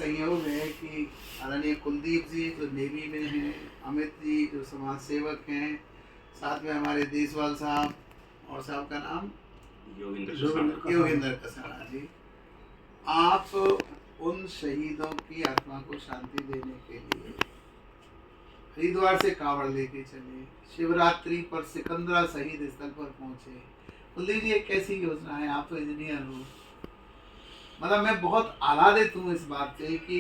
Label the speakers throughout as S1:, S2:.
S1: संयोग है कि आदरणीय कुलदीप जी जो नेवी में हैं, अमित जी जो समाज सेवक हैं, साथ में हमारे देसवाल साहब और साहब का नाम योगेंद्र कसाना जी, आप उन शहीदों की आत्मा को शांति देने के लिए हरिद्वार से कांवड़ लेके चले, शिवरात्रि पर सिकंदरा शहीद स्थल पर पहुंचे। कुलदीप जी, एक कैसी योजना है? आप तो इंजीनियर हो, मतलब मैं बहुत आह्लादित हूँ इस बात से कि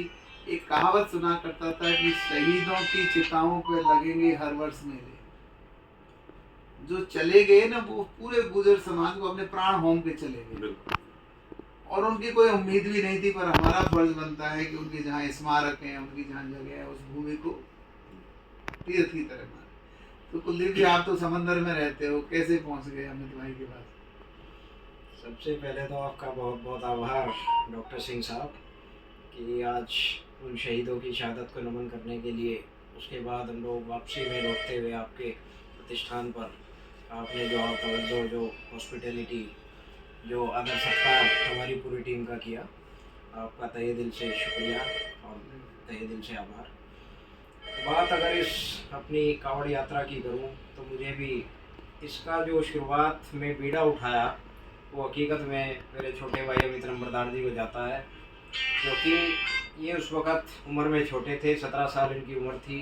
S1: एक कहावत सुना करता था कि शहीदों की चिताओं पे लगेंगे हर वर्ष मेले। जो चले गए ना वो पूरे गुर्जर समाज को अपने प्राण होम के चले गए और उनकी कोई उम्मीद भी नहीं थी, पर हमारा फर्ज बनता है कि उनके जहाँ स्मारक हैं, उनकी जहाँ जगह है, उस भूमि को तीर्थ की तरह माने। तो कुलदीप जी, आप तो समंदर में रहते हो, कैसे पहुँच गए अमित भाई के पास?
S2: सबसे पहले तो आपका बहुत बहुत आभार डॉक्टर सिंह साहब कि आज उन शहीदों की शहादत को नमन करने के लिए उसके बाद हम लोग वापसी में लौटते हुए आपके प्रतिष्ठान पर आपने जो तवज्जो, जो हॉस्पिटैलिटी, जो आदर सत्कार हमारी पूरी टीम का किया, आपका तहे दिल से शुक्रिया और तहे दिल से आभार। बात अगर इस अपनी कांवड़ यात्रा की करूं तो मुझे भी इसका जो शुरुआत में बीड़ा उठाया वो हकीकत में मेरे छोटे भाई अमित नंबरदार जी को जाता है, क्योंकि ये उस वक़्त उम्र में छोटे थे, 17 साल इनकी उम्र थी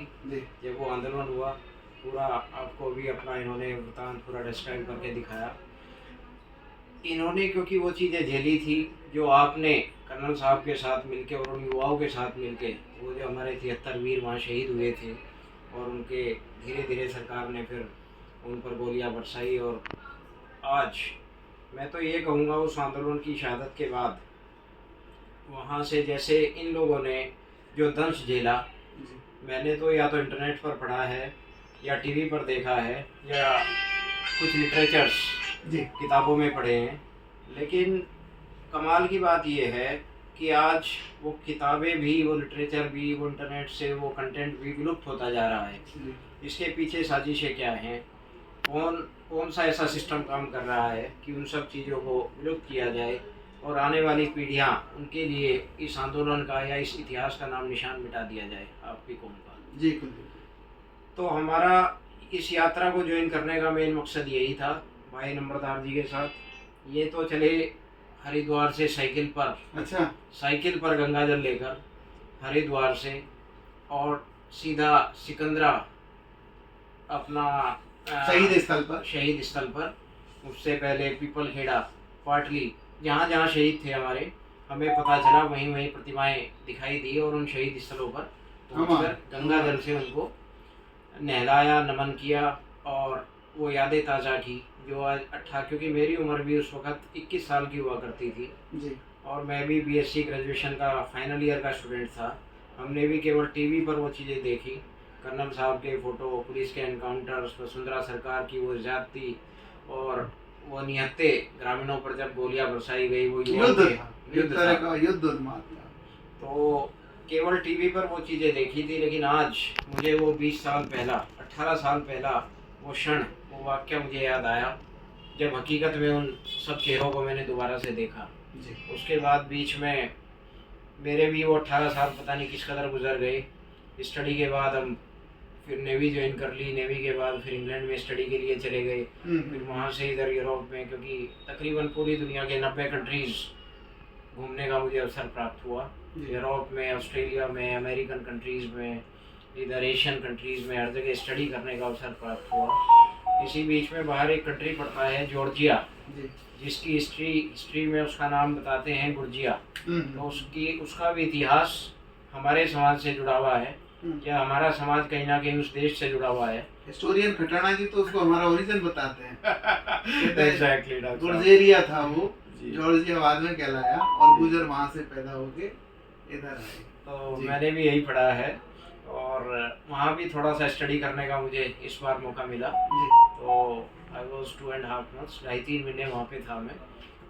S2: जब वो आंदोलन हुआ। पूरा आपको भी अपना इन्होंने वृतांत पूरा डिस्क्राइब करके दिखाया। इन्होंने क्योंकि वो चीज़ें झेली थी जो आपने कर्नल साहब के साथ मिलके और उन युवाओं के साथ मिलके, वो जो हमारे 73 वीर वहाँ शहीद हुए थे और उनके धीरे धीरे सरकार ने फिर उन पर गोलियां बरसाई। और आज मैं तो ये कहूँगा उस आंदोलन की शहादत के बाद वहाँ से जैसे इन लोगों ने जो दंश झेला, मैंने तो या तो इंटरनेट पर पढ़ा है या टीवी पर देखा है या कुछ लिटरेचर्स किताबों में पढ़े हैं, लेकिन कमाल की बात यह है कि आज वो किताबें भी, वो लिटरेचर भी, वो इंटरनेट से वो कंटेंट भी विलुप्त होता जा रहा है। इसके पीछे साजिशें क्या हैं? कौन सा ऐसा सिस्टम काम कर रहा है कि उन सब चीज़ों को विलुप्त किया जाए और आने वाली पीढ़ियाँ उनके लिए इस आंदोलन का या इस इतिहास का नाम निशान मिटा दिया जाए? आप भी कहूँगा
S1: जी।
S2: तो हमारा इस यात्रा को ज्वाइन करने का मेन मकसद यही था भाई नंबरदार जी के साथ। ये तो चले हरिद्वार से साइकिल पर,
S1: अच्छा,
S2: साइकिल पर गंगाजल लेकर हरिद्वार से और सीधा सिकंदरा अपना शहीद स्थल पर, उससे पहले पीपल खेड़ा, पाटली, जहाँ जहाँ शहीद थे हमारे, हमें पता चला वहीं वहीं प्रतिमाएं दिखाई दी और उन शहीद स्थलों पर पहुंचकर गंगा जल से उनको नहलाया, नमन किया और वो यादें ताज़ा की जो आज क्योंकि मेरी उम्र भी उस वक़्त 21 साल की हुआ करती थी
S1: जी। और
S2: मैं भी बीएससी ग्रेजुएशन का फाइनल ईयर का स्टूडेंट था। हमने भी केवल टीवी पर वो चीज़ें देखी, कर्नल साहब के फ़ोटो, पुलिस के एनकाउंटर्स, वसुंधरा सरकार की वो ज़्यादती और वो निहत्ते ग्रामीणों पर जब गोलियां बरसाई गई, वो
S1: युद्ध
S2: तो केवल टीवी पर वो चीज़ें देखी थी। लेकिन आज मुझे वो 20 साल पहला, 18 साल पहला वो क्षण, वो वाक़या मुझे याद आया जब हकीकत में उन सब चेहरों को मैंने दोबारा से देखा। उसके बाद बीच में मेरे भी वो 18 साल पता नहीं किस कदर गुजर गए। स्टडी के बाद हम फिर नेवी ज्वाइन कर ली, नेवी के बाद फिर इंग्लैंड में स्टडी के लिए चले गए, फिर वहाँ से इधर यूरोप में, क्योंकि तकरीबन पूरी दुनिया के 90 कंट्रीज़ घूमने का मुझे अवसर प्राप्त हुआ। यूरोप में, ऑस्ट्रेलिया में, अमेरिकन कंट्रीज़ में, इधर एशियन कंट्रीज़ में, हर जगह स्टडी करने का अवसर प्राप्त हुआ। इसी बीच में बाहर एक कंट्री पड़ता है जॉर्जिया, जिसकी हिस्ट्री में उसका नाम बताते हैं गुर्जिया। तो उसका भी इतिहास हमारे समाज से जुड़ा हुआ है, या हमारा समाज कहीं ना कहीं उस देश से जुड़ा हुआ है।
S1: हिस्टोरियन खटाना जी तो उसको हमारा ओरिजिन बताते हैं।
S2: एग्जैक्टली,
S1: गुर्जेरिया था वो, जॉर्जिया बाद में कहलाया और गुजर वहाँ से पैदा होके इधर आए। तो
S2: मैंने भी यही पढ़ा है और वहाँ भी थोड़ा सा स्टडी करने का मुझे इस बार मौका मिला। तो आई वॉज 2.5 months, 2.5-3 महीने वहाँ पे था मैं।